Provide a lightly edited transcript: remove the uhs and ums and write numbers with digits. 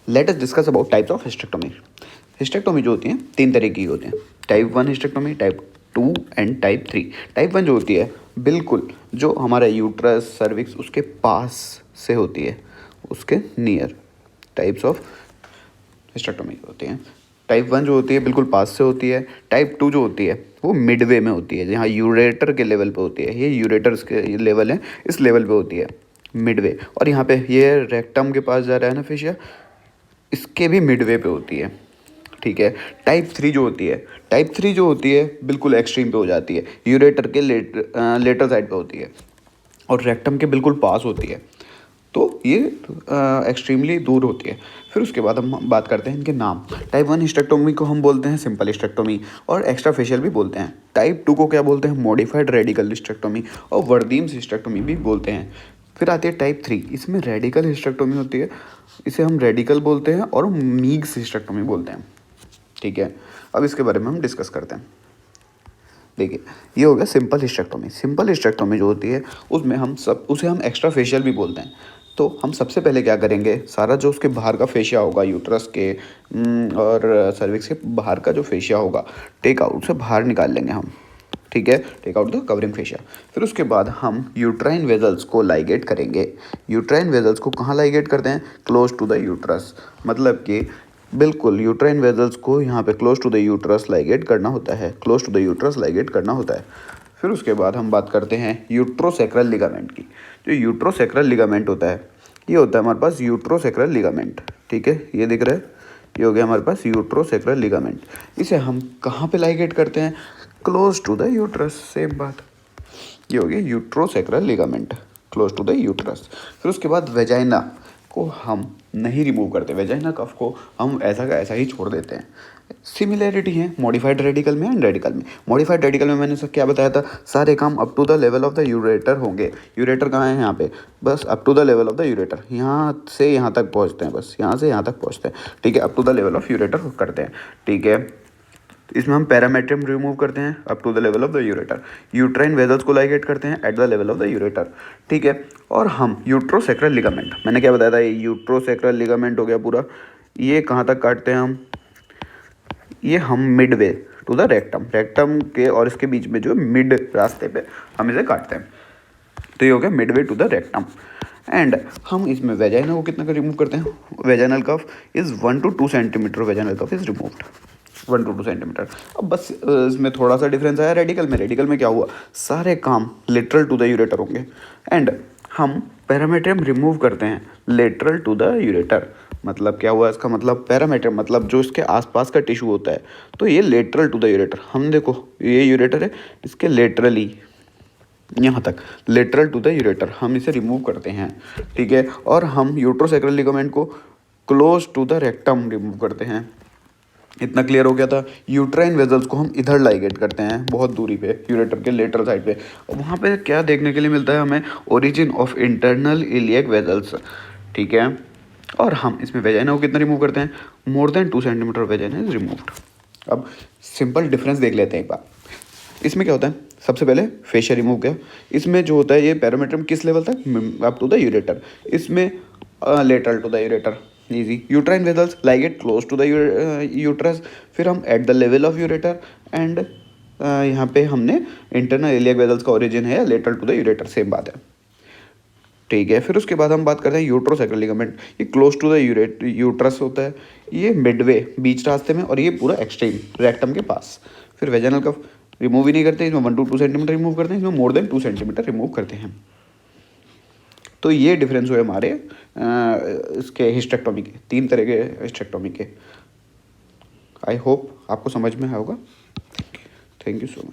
Let us discuss about types of hysterectomy. Hysterectomy जो होती हैं 3 तरह की होती हैं, type 1 hysterectomy, type 2 and type 3। Type 1 जो होती है बिल्कुल जो हमारा यूट्रस सर्विक्स उसके पास से होती है, उसके नियर टाइप्स ऑफ हिस्टेक्टोमी होती हैं। टाइप 1 जो होती है बिल्कुल पास से होती है। टाइप 2 जो होती है वो मिडवे में होती है, जहाँ यूरेटर के लेवल पे होती है। ये यूरेटर्स के लेवल है, इस लेवल पे होती है मिडवे। और यहाँ पे ये रेक्टम के पास जा रहा है ना फिशिया, इसके भी मिडवे पे होती है। ठीक है। टाइप 3 जो होती है, टाइप 3 जो होती है बिल्कुल एक्सट्रीम पे हो जाती है, यूरेटर के लेटर साइड पे होती है और रेक्टम के बिल्कुल पास होती है। तो ये एक्सट्रीमली दूर होती है। फिर उसके बाद हम बात करते हैं इनके नाम। टाइप 1 हिस्टेक्टोमी को हम बोलते हैं सिंपल हिस्टेक्टोमी और एक्स्ट्रा फेशियल भी बोलते हैं। टाइप 2 को क्या बोलते हैं, मॉडिफाइड रेडिकल हिस्टेक्टोमी और वर्दीम्स हिस्टेक्टोमी भी बोलते हैं। फिर आती है टाइप 3, इसमें रेडिकल हिस्टेक्टोमी होती है, इसे हम रेडिकल बोलते हैं और मीग्स हिस्टेक्टोमी बोलते हैं। ठीक है, अब इसके बारे में हम डिस्कस करते हैं। देखिए, ये हो गया सिंपल हिस्टेक्टोमी। सिंपल हिस्टेक्टोमी जो होती है उसमें उसे हम एक्स्ट्रा फेशियल भी बोलते हैं। तो हम सबसे पहले क्या करेंगे, सारा जो उसके बाहर का फेशिया होगा, यूट्रस के और सर्विक्स के बाहर का जो फेशिया होगा, टेक आउट से बाहर निकाल लेंगे हम। ठीक है, take out the covering fascia. फिर उसके बाद हम यूट्राइन वेजल्स को लाइगेट करेंगे। यूट्राइन वेजल्स को कहाँ लाइगेट करते हैं, क्लोज टू द यूट्रस, मतलब कि बिल्कुल यूट्राइन वेजल्स को यहाँ पे close to the uterus ligate करना होता है, close to the uterus ligate करना होता है। फिर उसके बाद हम बात करते हैं यूट्रोसेक्रल लिगामेंट की। जो यूट्रोसेक्रल लिगामेंट होता है, ये होता है हमारे पास यूट्रोसेक्रल लिगामेंट। ठीक है, ये दिख रहा है, ये हो गया हमारे पास यूट्रोसेक्रल लिगामेंट। इसे हम कहाँ पे लाइगेट करते हैं, close to the uterus, same बात। ये हो गया uterosacral ligament, close to the uterus. फिर उसके बाद वेजाइना को हम नहीं रिमूव करते, वेजाइना कफ को हम ऐसा का ऐसा ही छोड़ देते हैं। सिमिलैरिटी है मॉडिफाइड रेडिकल में एंड रेडिकल में। मॉडिफाइड रेडिकल में मैंने सब क्या बताया था, सारे काम up to the level of the ureter होंगे। यूरेटर कहाँ है, यहाँ पे, बस up to the level of the ureter, यहाँ से यहाँ तक पहुँचते हैं, बस यहाँ से यहाँ तक पहुँचते हैं। ठीक है, up to the level of ureter करते हैं। ठीक है, इसमें हम पैरामेट्रियम रिमूव करते हैं up to the level of the ureter. Uterine vessels को लाइगेट करते हैं at the level of the ureter. ठीक है, और हम यूट्रोसेक्रल लिगामेंट, मैंने क्या बताया था, ये यूट्रोसेक्रल लिगामेंट हो गया पूरा। ये कहाँ तक काटते हैं हम, ये हम midway to the rectum, rectum के और इसके बीच में जो मिड रास्ते पे हम इसे काटते हैं। तो ये हो गया midway to the rectum. And हम इसमें वेजाइना को कितना का रिमूव करते हैं, vaginal cuff is 1 to 2 centimetre, vaginal cuff is removed 1 to 2 centimetre. अब बस इसमें थोड़ा सा डिफरेंस आया रेडिकल में। रेडिकल में क्या हुआ, सारे काम लेटरल टू द यूरेटर होंगे एंड हम पैरामेट्रियम रिमूव करते हैं लेटरल टू द यूरेटर। मतलब क्या हुआ इसका मतलब, पैरामेट्रियम मतलब जो इसके आसपास का टिश्यू होता है, तो ये लेटरल टू द यूरेटर। हम देखो ये यूरेटर है, इसके लेटरली यहाँ तक लेटरल टू द यूरेटर हम इसे रिमूव करते हैं। ठीक है, और हम यूट्रोसेक्रल लिगामेंट को close to the rectum remove करते हैं। इतना क्लियर हो गया था। यूट्राइन वेजल्स को हम इधर लाइगेट करते हैं, बहुत दूरी पे, यूरेटर के लेटर साइड पे। और वहाँ पे क्या देखने के लिए मिलता है हमें, origin of internal iliac vessels. ठीक है, और हम इसमें वेजाइना को कितना रिमूव करते हैं, more than 2 centimetre vagina is removed. अब सिंपल डिफरेंस देख लेते हैं एक बार। इसमें क्या होता है, सबसे पहले फेशिया रिमूव किया, इसमें जो होता है ये पैरामेट्रियम किस लेवल तक, अप टू द यूरेटर, इसमें lateral to the ureter, easy. Uterine vessels ligate close to the uterus, फिर हम at the level of ureter and यहाँ पे हमने इंटरनल इलियक वेजल्स का ओरिजिन है lateral to the ureter, same बात है। ठीक है, फिर उसके बाद हम बात करते हैं यूट्रोसेक्रल लिगामेंट। ये क्लोज टू द यूट्रस होता है, ये मिडवे बीच रास्ते में, और ये पूरा एक्सट्रीम रेक्टम के पास। फिर वेजाइनल कफ रिमूव ही नहीं करते, इसमें 1 to 2 सेंटीमीटर रिमूव करते हैं, इसमें मोर देन 2 सेंटीमीटर रिमूव करते हैं। तो ये डिफरेंस हुए हमारे इसके हिस्टेक्टोमी के, 3 तरह के हिस्टेक्टोमी के। आई होप आपको समझ में आया होगा। Thank you so much.